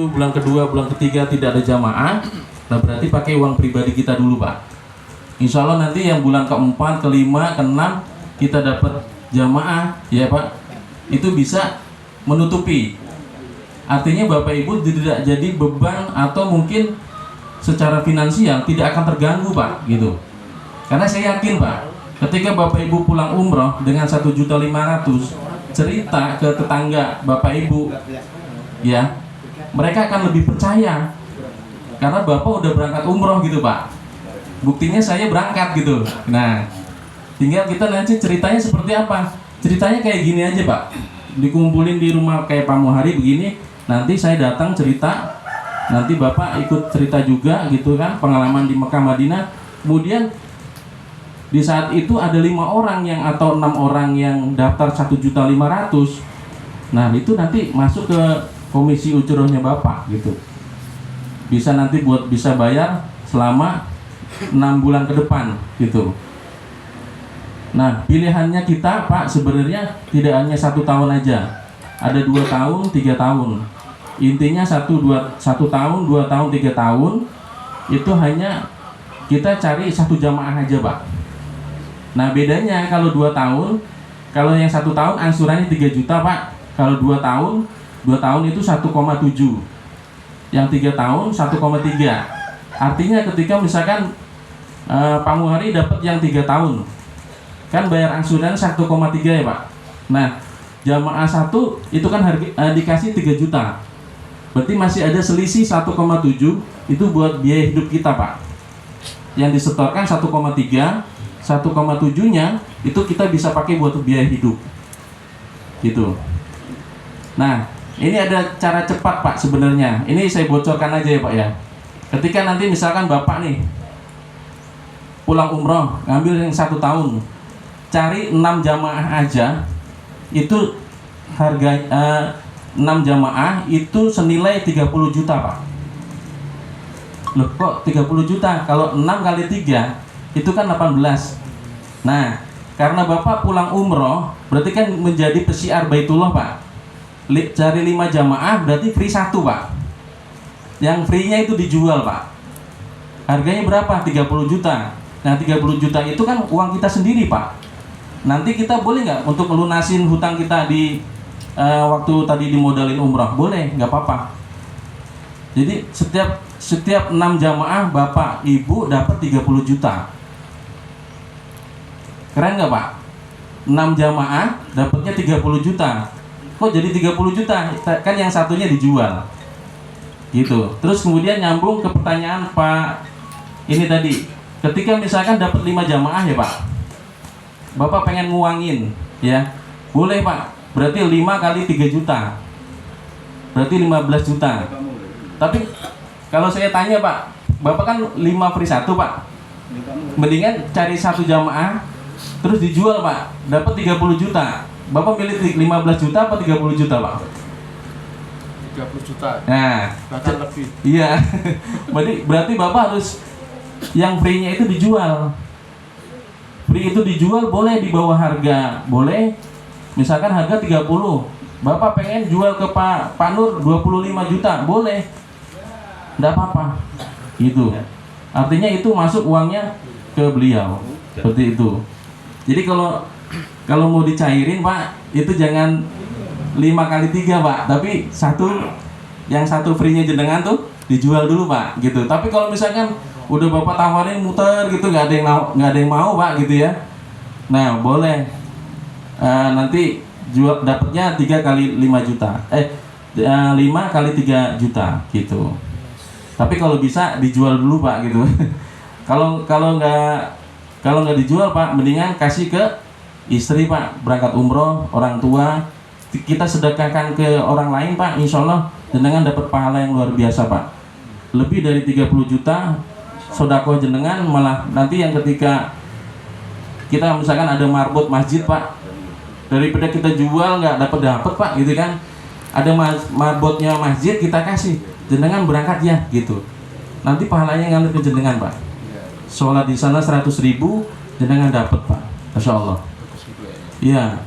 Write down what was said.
bulan kedua, bulan ketiga tidak ada jamaah, nah berarti pakai uang pribadi kita dulu Pak. Insya Allah nanti yang bulan keempat, kelima, keenam kita dapat jamaah ya Pak, itu bisa menutupi. Artinya Bapak Ibu tidak jadi beban atau mungkin secara finansial tidak akan terganggu Pak gitu. Karena saya yakin Pak, ketika Bapak Ibu pulang umroh dengan 1.500.000 cerita ke tetangga Bapak Ibu ya, mereka akan lebih percaya karena Bapak udah berangkat umroh gitu Pak. Buktinya saya berangkat gitu. Nah, tinggal kita nanti ceritanya seperti apa. Ceritanya kayak gini aja Pak, dikumpulin di rumah kayak Pak Muhari begini. Nanti saya datang cerita, nanti Bapak ikut cerita juga gitu kan, pengalaman di Mekah Madinah. Kemudian di saat itu ada 5 orang yang atau 6 orang yang daftar 1.500.000. Nah itu nanti masuk ke komisi ucurohnya Bapak gitu. Bisa nanti buat bisa bayar selama 6 bulan ke depan gitu. Nah pilihannya kita Pak sebenarnya tidak hanya 1 tahun aja, ada 2 tahun, 3 tahun. Intinya 1 tahun, 2 tahun, 3 tahun itu hanya kita cari 1 jamaah aja Pak. Nah bedanya kalau 2 tahun, kalau yang 1 tahun angsurannya 3 juta Pak. Kalau 2 tahun itu 1,7. Yang 3 tahun 1,3. Artinya ketika misalkan Pak Muhari dapat yang 3 tahun, kan bayar angsuran 1,3 ya Pak. Nah jamaah 1 itu kan dikasih 3 juta. Berarti masih ada selisih 1,7. Itu buat biaya hidup kita Pak. Yang disetorkan 1,3, 1,7 nya itu kita bisa pakai buat biaya hidup gitu. Nah ini ada cara cepat Pak sebenarnya. Ini saya bocorkan aja ya Pak ya. Ketika nanti misalkan Bapak nih pulang umroh, ngambil yang 1 tahun, cari 6 jamaah aja. Itu harga 6 jamaah itu senilai 30 juta Pak. Loh kok 30 juta? Kalau 6 kali 3 itu kan 18. Nah karena Bapak pulang umroh berarti kan menjadi pesiar Baitullah Pak. Cari 5 jamaah berarti free 1 Pak. Yang free nya itu dijual Pak. Harganya berapa? 30 juta. Nah 30 juta itu kan uang kita sendiri Pak. Nanti kita boleh nggak untuk melunasin hutang kita di waktu tadi dimodalin umroh? Boleh, nggak apa-apa. Jadi setiap 6 jamaah Bapak Ibu dapat 30 juta. Keren nggak Pak? 6 jamaah dapatnya 30 juta. Kok jadi 30 juta? Kan yang satunya dijual gitu. Terus kemudian nyambung ke pertanyaan Pak ini tadi, ketika misalkan dapat 5 jamaah ya Pak, Bapak pengen nguangin ya, boleh Pak. Berarti 5 kali 3 juta, berarti 15 juta. Tapi kalau saya tanya Pak, Bapak kan 5 free 1 Pak, mendingan cari 1 jamaah terus dijual Pak, dapat 30 juta. Bapak pilih 15 juta apa 30 juta Pak? 30 juta. Nah, bahkan lebih. Iya. berarti Bapak harus yang free-nya itu dijual. Free itu dijual boleh di bawah harga, boleh. Misalkan harga 30. Bapak pengen jual ke Pak Nur 25 juta, boleh. Enggak apa-apa. Gitu. Artinya itu masuk uangnya ke beliau. Seperti itu. Jadi kalau mau dicairin Pak, itu jangan 5 kali 3 Pak, tapi yang satu free-nya jenengan tuh dijual dulu Pak, gitu. Tapi kalau misalkan udah Bapak tawarin muter gitu, nggak ada yang mau Pak, gitu ya. Nah boleh nanti jual dapatnya 3 kali 5 juta, 5 kali 3 juta gitu. Tapi kalau bisa dijual dulu Pak, gitu. Kalau nggak dijual Pak, mendingan kasih ke istri Pak, berangkat umroh, orang tua, kita sedekahkan ke orang lain Pak, insya Allah jenengan dapat pahala yang luar biasa Pak. Lebih dari 30 juta sedekah jenengan, malah nanti yang ketika kita misalkan ada marbot masjid Pak, daripada kita jual nggak dapat Pak, gitu kan. Ada marbotnya masjid kita kasih, jenengan berangkat ya gitu. Nanti pahalanya ngalir ke jenengan Pak. Sholat di sana 100.000 jenengan dapat Pak, Masya Allah. Iya.